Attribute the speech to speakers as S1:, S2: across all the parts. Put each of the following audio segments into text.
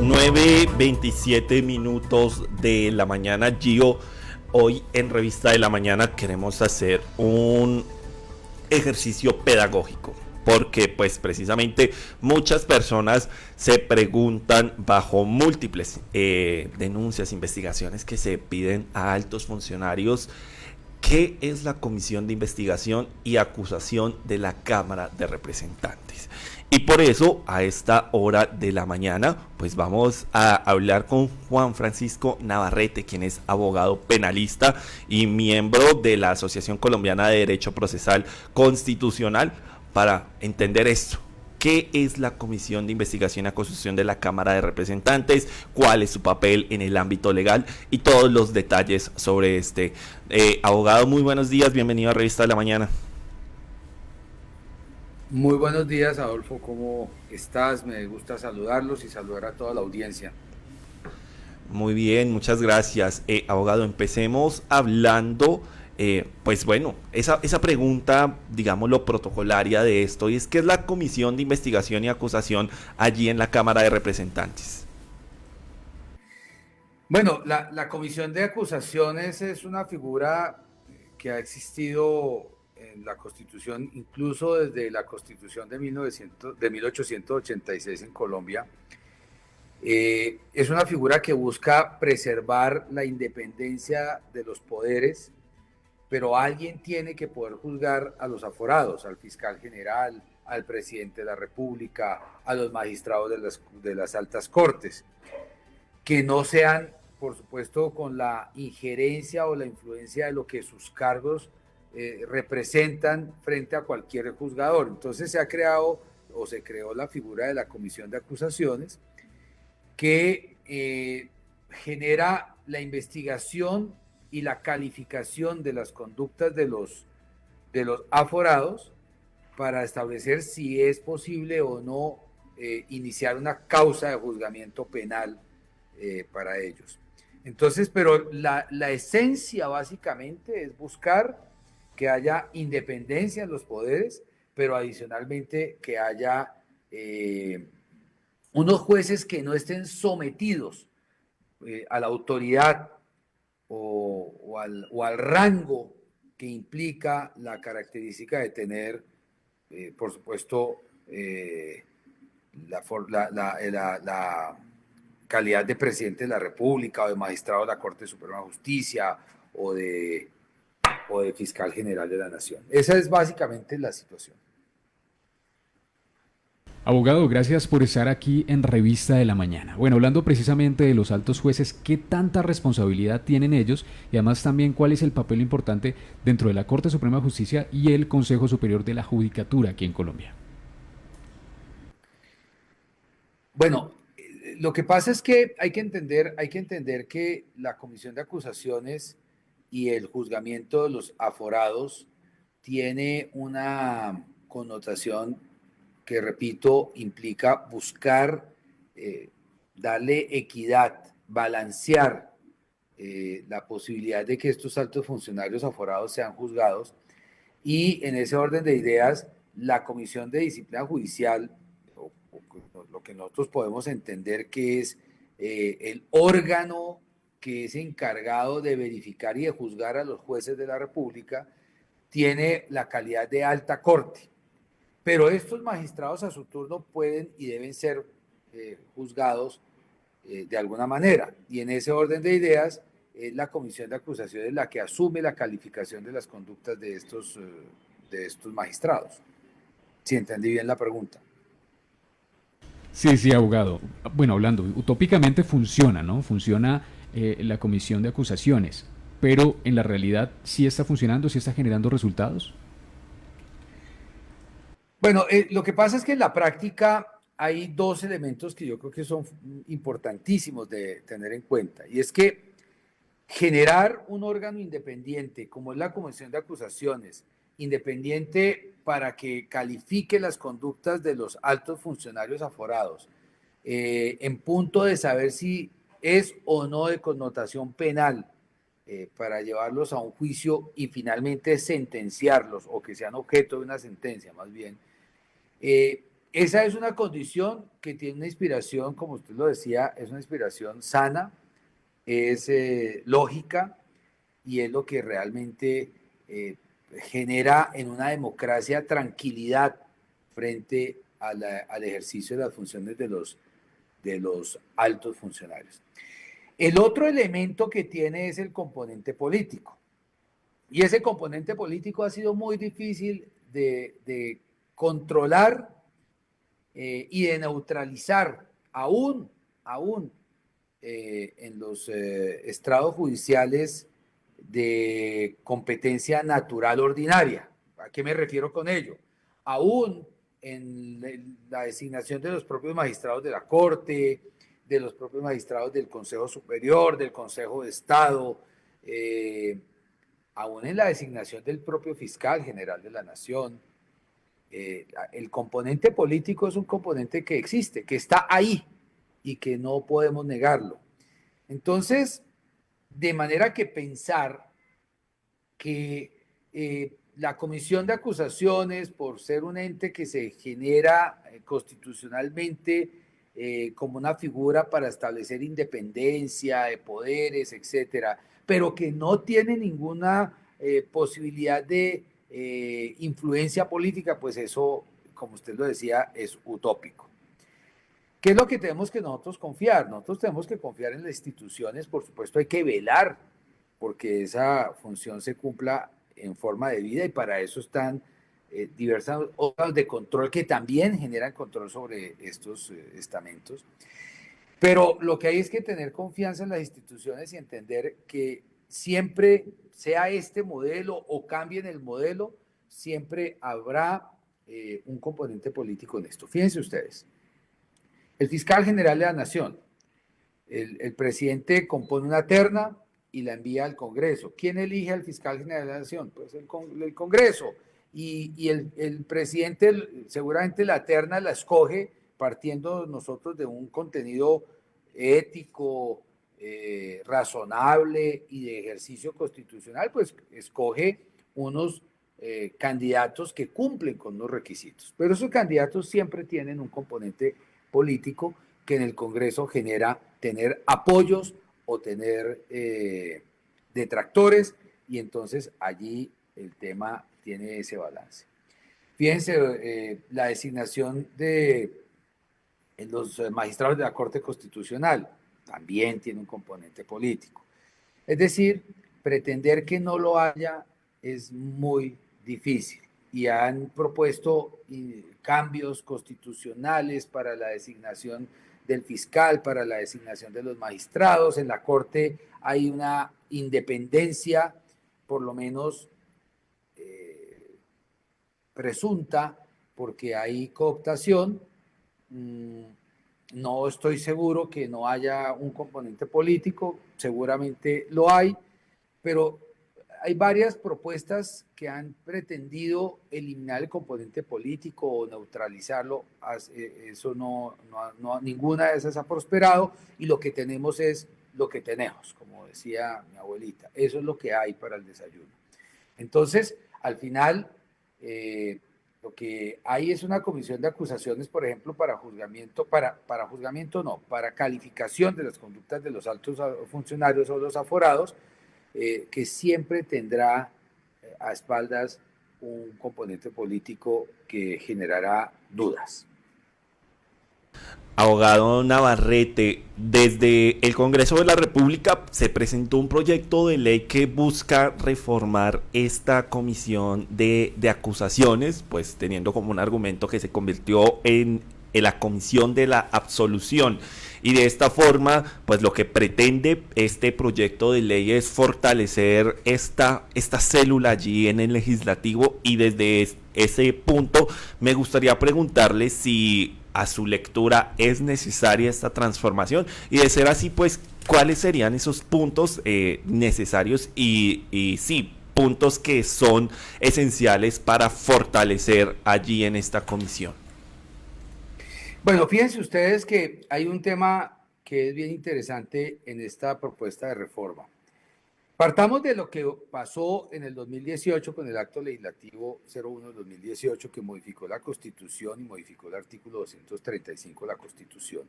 S1: 9:27 de la mañana, Gio. Hoy en Revista de la Mañana queremos hacer un ejercicio pedagógico, porque pues precisamente muchas personas se preguntan bajo múltiples denuncias, investigaciones que se piden a altos funcionarios. ¿Qué es la Comisión de Investigación y Acusación de la Cámara de Representantes? Y por eso, a esta hora de la mañana, pues vamos a hablar con Juan Francisco Navarrete, quien es abogado penalista y miembro de la Asociación Colombiana de Derecho Procesal Constitucional, para entender esto. ¿Qué es la Comisión de Investigación y Acusación de la Cámara de Representantes? ¿Cuál es su papel en el ámbito legal? Y todos los detalles sobre este. Abogado, muy buenos días, bienvenido a Revista de la Mañana.
S2: Muy buenos días, Adolfo, ¿cómo estás? Me gusta saludarlos y saludar a toda la audiencia.
S1: Muy bien, muchas gracias. Abogado, empecemos hablando, pues bueno, esa pregunta, digámoslo, protocolaria de esto, y es ¿qué es la Comisión de Investigación y Acusación allí en la Cámara de Representantes?
S2: Bueno, la Comisión de Acusaciones es una figura que ha existido en la Constitución, incluso desde la Constitución de 1886 en Colombia. Es una figura que busca preservar la independencia de los poderes, pero alguien tiene que poder juzgar a los aforados, al fiscal general, al presidente de la República, a los magistrados de las altas cortes, que no sean, por supuesto, con la injerencia o la influencia de lo que sus cargos representan frente a cualquier juzgador. Entonces se ha creado o se creó la figura de la Comisión de Acusaciones, que genera la investigación y la calificación de las conductas de los aforados para establecer si es posible o no iniciar una causa de juzgamiento penal para ellos. Entonces, pero la esencia básicamente es buscar que haya independencia en los poderes, pero adicionalmente que haya unos jueces que no estén sometidos a la autoridad o al rango que implica la característica de tener, por supuesto, la calidad de presidente de la República o de magistrado de la Corte Suprema de Justicia o de fiscal general de la Nación. Esa es básicamente la situación.
S3: Abogado, gracias por estar aquí en Revista de la Mañana. Bueno, hablando precisamente de los altos jueces, ¿qué tanta responsabilidad tienen ellos? Y además también, ¿cuál es el papel importante dentro de la Corte Suprema de Justicia y el Consejo Superior de la Judicatura aquí en Colombia?
S2: Bueno, lo que pasa es que hay que entender que la Comisión de Acusaciones y el juzgamiento de los aforados tiene una connotación que, repito, implica buscar darle equidad, balancear la posibilidad de que estos altos funcionarios aforados sean juzgados. Y en ese orden de ideas, la Comisión de Disciplina Judicial, lo que nosotros podemos entender que es el órgano que es encargado de verificar y de juzgar a los jueces de la República, tiene la calidad de alta corte. Pero estos magistrados a su turno pueden y deben ser juzgados de alguna manera. Y en ese orden de ideas es la Comisión de Acusaciones la que asume la calificación de las conductas de estos magistrados. Si entendí bien la pregunta.
S3: Sí, sí, abogado. Bueno, hablando, utópicamente funciona, ¿no? Funciona la Comisión de Acusaciones, pero en la realidad sí está funcionando, sí está generando resultados.
S2: Bueno, lo que pasa es que en la práctica hay dos elementos que yo creo que son importantísimos de tener en cuenta. Y es que generar un órgano independiente, como es la Comisión de Acusaciones, independiente para que califique las conductas de los altos funcionarios aforados, en punto de saber si es o no de connotación penal, para llevarlos a un juicio y finalmente sentenciarlos, o que sean objeto de una sentencia más bien, Esa es una condición que tiene una inspiración, como usted lo decía, es una inspiración sana, es lógica y es lo que realmente genera en una democracia tranquilidad frente al ejercicio de las funciones de los altos funcionarios. El otro elemento que tiene es el componente político. Y ese componente político ha sido muy difícil de controlar y de neutralizar, aún en los estrados judiciales de competencia natural ordinaria. ¿A qué me refiero con ello? Aún en la designación de los propios magistrados de la Corte, de los propios magistrados del Consejo Superior, del Consejo de Estado, aún en la designación del propio fiscal general de la Nación, el componente político es un componente que existe, que está ahí y que no podemos negarlo. Entonces, de manera que pensar que la comisión de acusaciones, por ser un ente que se genera constitucionalmente como una figura para establecer independencia de poderes, etcétera, pero que no tiene ninguna posibilidad de influencia política, pues eso, como usted lo decía, es utópico. ¿Qué es lo que tenemos que nosotros confiar? Nosotros tenemos que confiar en las instituciones, por supuesto hay que velar porque esa función se cumpla en forma de vida y para eso están diversos órganos de control que también generan control sobre estos estamentos. Pero lo que hay es que tener confianza en las instituciones y entender que siempre, sea este modelo o cambien el modelo, siempre habrá un componente político en esto. Fíjense ustedes, el fiscal general de la Nación, el presidente compone una terna y la envía al Congreso. ¿Quién elige al fiscal general de la Nación? Pues el Congreso. Y el presidente seguramente la terna la escoge partiendo nosotros de un contenido ético, razonable y de ejercicio constitucional, pues escoge unos candidatos que cumplen con los requisitos. Pero esos candidatos siempre tienen un componente político que en el Congreso genera tener apoyos o tener detractores y entonces allí el tema tiene ese balance. Fíjense, la designación de los magistrados de la Corte Constitucional también tiene un componente político. Es decir, pretender que no lo haya es muy difícil y han propuesto cambios constitucionales para la designación del fiscal, para la designación de los magistrados. En la Corte hay una independencia, por lo menos presunta, porque hay cooptación. No estoy seguro que no haya un componente político, seguramente lo hay, pero hay varias propuestas que han pretendido eliminar el componente político o neutralizarlo. Eso ninguna de esas ha prosperado y lo que tenemos es lo que tenemos, como decía mi abuelita. Eso es lo que hay para el desayuno. Entonces, al final, lo que hay es una comisión de acusaciones, por ejemplo, para juzgamiento, para juzgamiento no, para calificación de las conductas de los altos funcionarios o los aforados, que siempre tendrá a espaldas un componente político que generará dudas.
S1: Abogado Navarrete, desde el Congreso de la República se presentó un proyecto de ley que busca reformar esta comisión de acusaciones, pues teniendo como un argumento que se convirtió en la comisión de la absolución. Y de esta forma, pues lo que pretende este proyecto de ley es fortalecer esta célula allí en el legislativo, y desde ese punto me gustaría preguntarle si a su lectura es necesaria esta transformación, y de ser así, pues cuáles serían esos puntos necesarios y sí, puntos que son esenciales para fortalecer allí en esta comisión.
S2: Bueno, fíjense ustedes que hay un tema que es bien interesante en esta propuesta de reforma. Partamos de lo que pasó en el 2018 con el acto legislativo 01 del 2018 que modificó la Constitución y modificó el artículo 235 de la Constitución,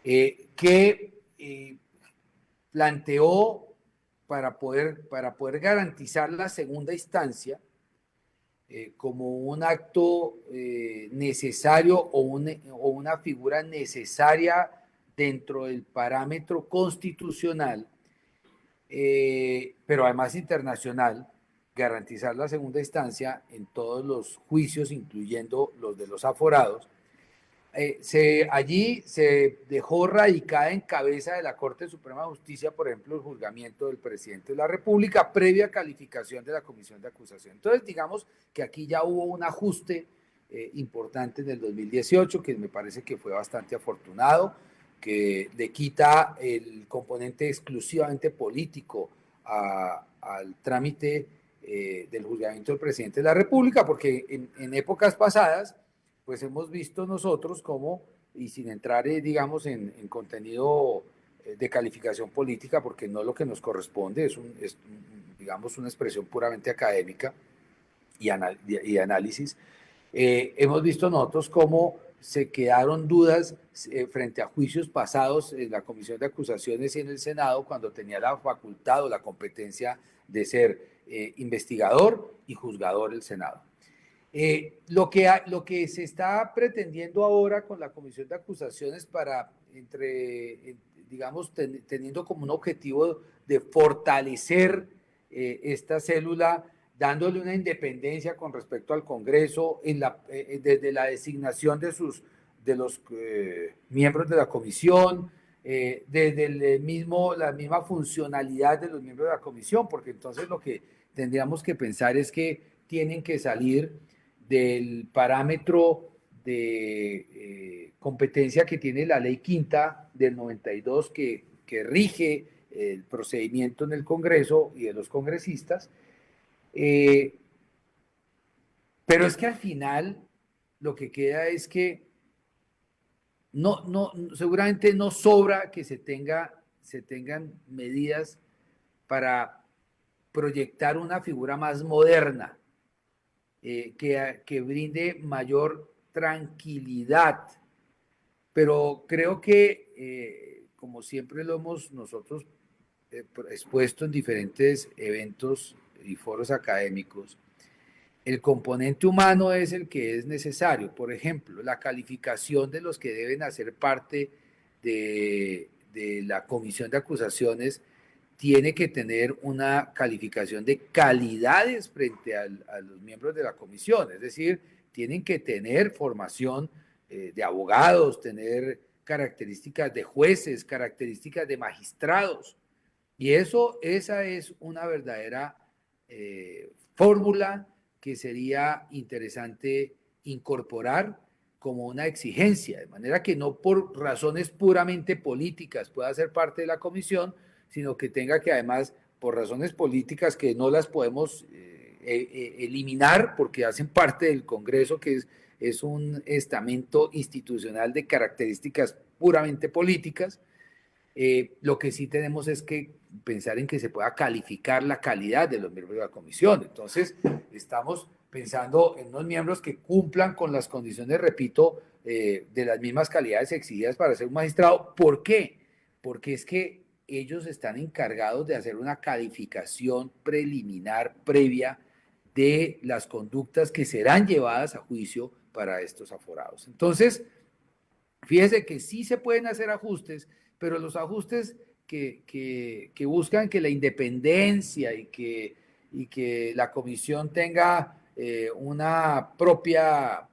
S2: que planteó para poder garantizar la segunda instancia como un acto necesario o una figura necesaria dentro del parámetro constitucional, pero además internacional, garantizar la segunda instancia en todos los juicios, incluyendo los de los aforados. Allí se dejó radicada en cabeza de la Corte Suprema de Justicia, por ejemplo, el juzgamiento del presidente de la República, previa calificación de la Comisión de Acusación. Entonces, digamos que aquí ya hubo un ajuste importante en el 2018, que me parece que fue bastante afortunado, que le quita el componente exclusivamente político al trámite del juzgamiento del presidente de la República, porque en épocas pasadas pues hemos visto nosotros cómo, y sin entrar, digamos, en contenido de calificación política, porque no es lo que nos corresponde, es digamos, una expresión puramente académica y análisis, hemos visto nosotros cómo se quedaron dudas frente a juicios pasados en la Comisión de Acusaciones y en el Senado, cuando tenía la facultad o la competencia de ser investigador y juzgador el Senado. Lo que se está pretendiendo ahora con la Comisión de Acusaciones para, digamos, teniendo como un objetivo de fortalecer esta célula, dándole una independencia con respecto al Congreso desde la designación de los miembros de la comisión, desde la misma funcionalidad de los miembros de la comisión, porque entonces lo que tendríamos que pensar es que tienen que salir del parámetro de competencia que tiene la ley quinta del 92 que rige el procedimiento en el Congreso y de los congresistas, pero es que al final lo que queda es que seguramente no sobra que se tengan medidas para proyectar una figura más moderna, que brinde mayor tranquilidad. Pero creo que, como siempre lo hemos nosotros expuesto en diferentes eventos y foros académicos, el componente humano es el que es necesario. Por ejemplo, la calificación de los que deben hacer parte de la comisión de acusaciones tiene que tener una calificación de calidades frente a los miembros de la comisión, es decir, tienen que tener formación de abogados, tener características de jueces, características de magistrados, y esa es una verdadera fórmula que sería interesante incorporar como una exigencia, de manera que no por razones puramente políticas pueda ser parte de la comisión, sino que tenga que además, por razones políticas que no las podemos eliminar porque hacen parte del Congreso, que es un estamento institucional de características puramente políticas, lo que sí tenemos es que pensar en que se pueda calificar la calidad de los miembros de la comisión. Entonces, estamos pensando en unos miembros que cumplan con las condiciones, repito, de las mismas calidades exigidas para ser un magistrado. ¿Por qué? Porque es que ellos están encargados de hacer una calificación preliminar previa de las conductas que serán llevadas a juicio para estos aforados. Entonces, fíjese que sí se pueden hacer ajustes, pero los ajustes que buscan que la independencia y que la comisión tenga una propia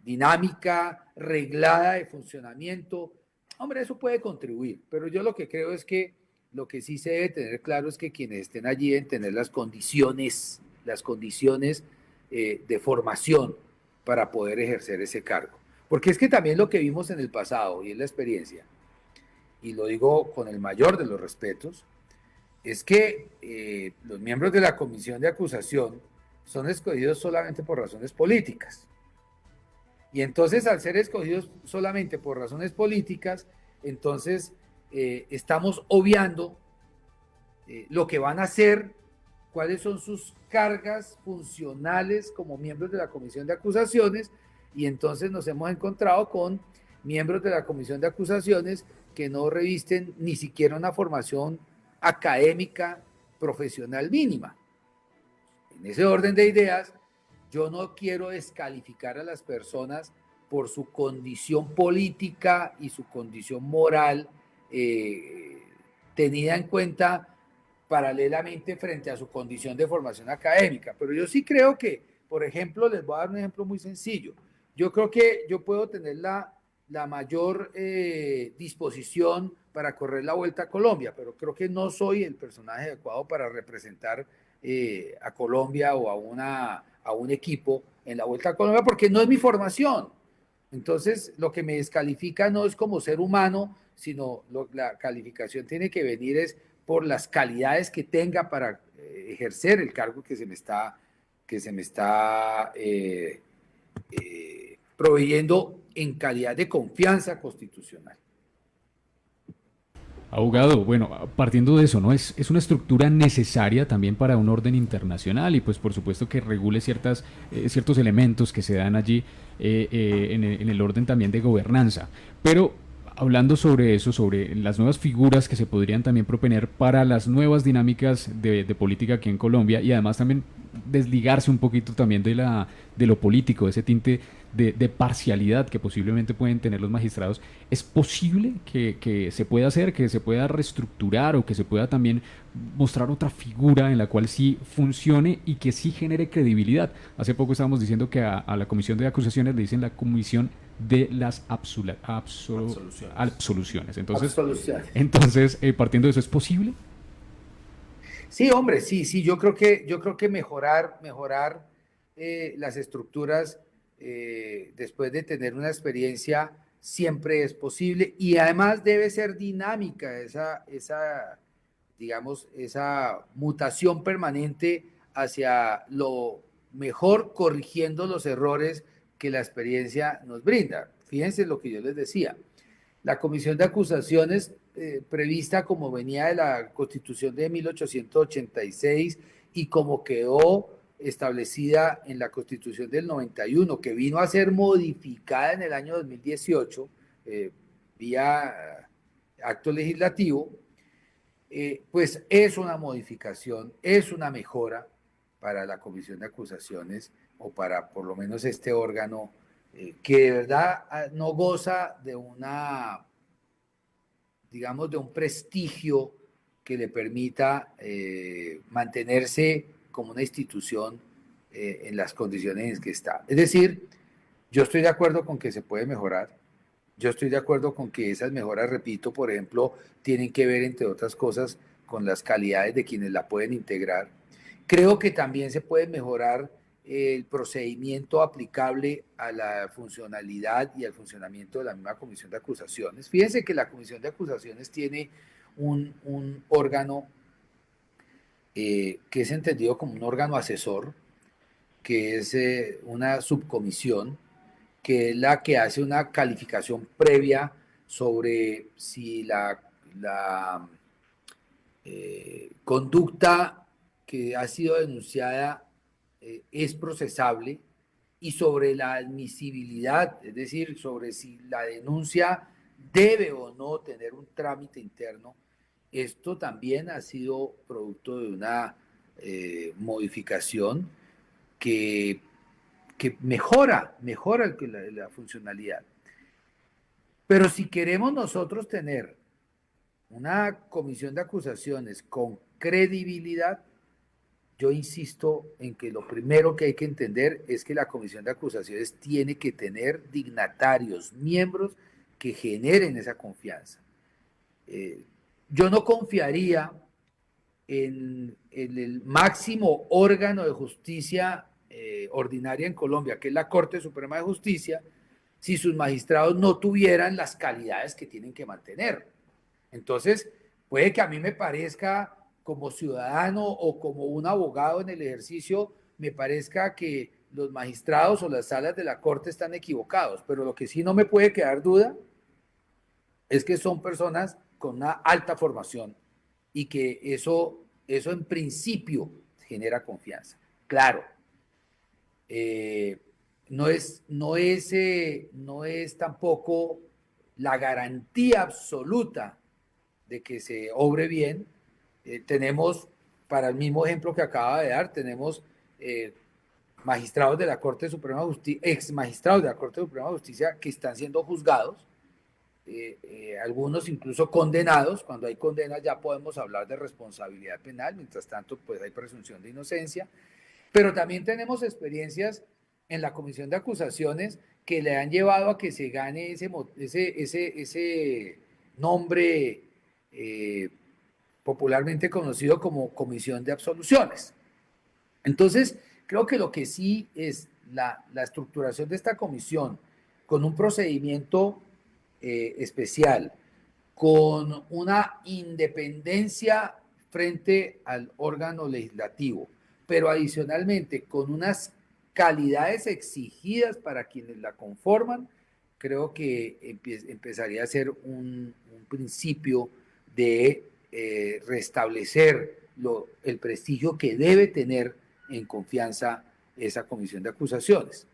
S2: dinámica reglada de funcionamiento, hombre, eso puede contribuir, pero yo lo que creo es que lo que sí se debe tener claro es que quienes estén allí deben tener las condiciones de formación para poder ejercer ese cargo. Porque es que también lo que vimos en el pasado y en la experiencia, y lo digo con el mayor de los respetos, es que los miembros de la comisión de acusación son escogidos solamente por razones políticas. Y entonces, al ser escogidos solamente por razones políticas, entonces estamos obviando lo que van a hacer, cuáles son sus cargas funcionales como miembros de la Comisión de Acusaciones, y entonces nos hemos encontrado con miembros de la Comisión de Acusaciones que no revisten ni siquiera una formación académica profesional mínima. En ese orden de ideas, yo no quiero descalificar a las personas por su condición política y su condición moral, tenida en cuenta paralelamente frente a su condición de formación académica. Pero yo sí creo que, por ejemplo, les voy a dar un ejemplo muy sencillo. Yo creo que yo puedo tener la mayor disposición para correr la Vuelta a Colombia, pero creo que no soy el personaje adecuado para representar a Colombia o a un equipo en la Vuelta a Colombia, porque no es mi formación. Entonces, lo que me descalifica no es como ser humano, sino la calificación tiene que venir es por las calidades que tenga para ejercer el cargo que se me está proveyendo en calidad de confianza constitucional.
S3: Abogado, bueno, partiendo de eso, ¿no? Es una estructura necesaria también para un orden internacional y pues por supuesto que regule ciertos elementos que se dan allí en el orden también de gobernanza. Pero hablando sobre eso, sobre las nuevas figuras que se podrían también proponer para las nuevas dinámicas de política aquí en Colombia y además también desligarse un poquito también de lo político, de ese tinte de parcialidad que posiblemente pueden tener los magistrados, ¿es posible que se pueda hacer, que se pueda reestructurar o que se pueda también mostrar otra figura en la cual sí funcione y que sí genere credibilidad? Hace poco estábamos diciendo que a la comisión de acusaciones le dicen la comisión de las absoluciones. Entonces partiendo de eso, ¿es posible?
S2: Sí, hombre, sí, yo creo que mejorar las estructuras después de tener una experiencia siempre es posible y además debe ser dinámica digamos, esa mutación permanente hacia lo mejor, corrigiendo los errores que la experiencia nos brinda. Fíjense lo que yo les decía. La comisión de acusaciones prevista como venía de la Constitución de 1886 y como quedó establecida en la Constitución del 91, que vino a ser modificada en el año 2018 vía acto legislativo, pues es una modificación, es una mejora para la comisión de acusaciones o para por lo menos este órgano que de verdad no goza de digamos, de un prestigio que le permita mantenerse como una institución en las condiciones en que está. Es decir, yo estoy de acuerdo con que se puede mejorar. Yo estoy de acuerdo con que esas mejoras, repito, por ejemplo, tienen que ver, entre otras cosas, con las calidades de quienes la pueden integrar. Creo que también se puede mejorar el procedimiento aplicable a la funcionalidad y al funcionamiento de la misma comisión de acusaciones. Fíjense que la comisión de acusaciones tiene un órgano que es entendido como un órgano asesor, que es una subcomisión, que es la que hace una calificación previa sobre si la conducta que ha sido denunciada es procesable y sobre la admisibilidad, es decir, sobre si la denuncia debe o no tener un trámite interno. Esto también ha sido producto de una modificación que mejora la funcionalidad. Pero si queremos nosotros tener una comisión de acusaciones con credibilidad, yo insisto en que lo primero que hay que entender es que la comisión de acusaciones tiene que tener dignatarios, miembros que generen esa confianza. Yo no confiaría en el máximo órgano de justicia ordinaria en Colombia, que es la Corte Suprema de Justicia, si sus magistrados no tuvieran las calidades que tienen que mantener. Entonces, puede que a mí me parezca como ciudadano o como un abogado en el ejercicio, me parezca que los magistrados o las salas de la Corte están equivocados, pero lo que sí no me puede quedar duda es que son personas con una alta formación y que eso en principio genera confianza. Claro, no es tampoco la garantía absoluta de que se obre bien. Tenemos, para el mismo ejemplo que acaba de dar, tenemos magistrados de la Corte Suprema de Justicia, ex magistrados de la Corte Suprema de Justicia que están siendo juzgados, algunos incluso condenados. Cuando hay condenas ya podemos hablar de responsabilidad penal, mientras tanto pues hay presunción de inocencia, pero también tenemos experiencias en la comisión de acusaciones que le han llevado a que se gane ese nombre popularmente conocido como comisión de absoluciones. Entonces, creo que lo que sí es la estructuración de esta comisión con un procedimiento especial, con una independencia frente al órgano legislativo, pero adicionalmente con unas calidades exigidas para quienes la conforman, creo que empezaría a ser un principio de restablecer el prestigio que debe tener en confianza esa comisión de acusaciones.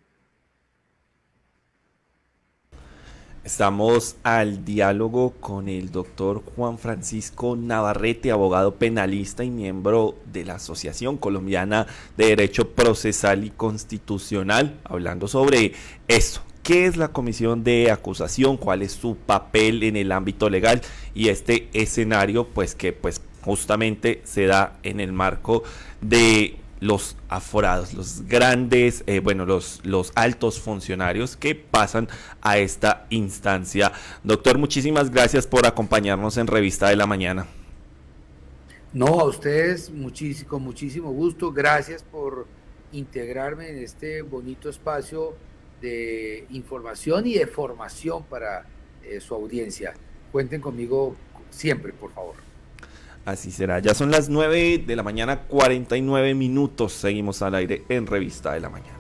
S1: Estamos al diálogo con el doctor Juan Francisco Navarrete, abogado penalista y miembro de la Asociación Colombiana de Derecho Procesal y Constitucional, hablando sobre esto. ¿Qué es la comisión de acusación? ¿Cuál es su papel en el ámbito legal? Y este escenario, pues que pues justamente se da en el marco de los aforados, los grandes, los altos funcionarios que pasan a esta instancia. Doctor, muchísimas gracias por acompañarnos en Revista de la Mañana.
S2: No, a ustedes con muchísimo gusto. Gracias por integrarme en este bonito espacio de información y de formación para su audiencia. Cuenten conmigo siempre, por favor.
S1: Así será. Ya son las 9 de la mañana, 49 minutos. Seguimos al aire en Revista de la Mañana.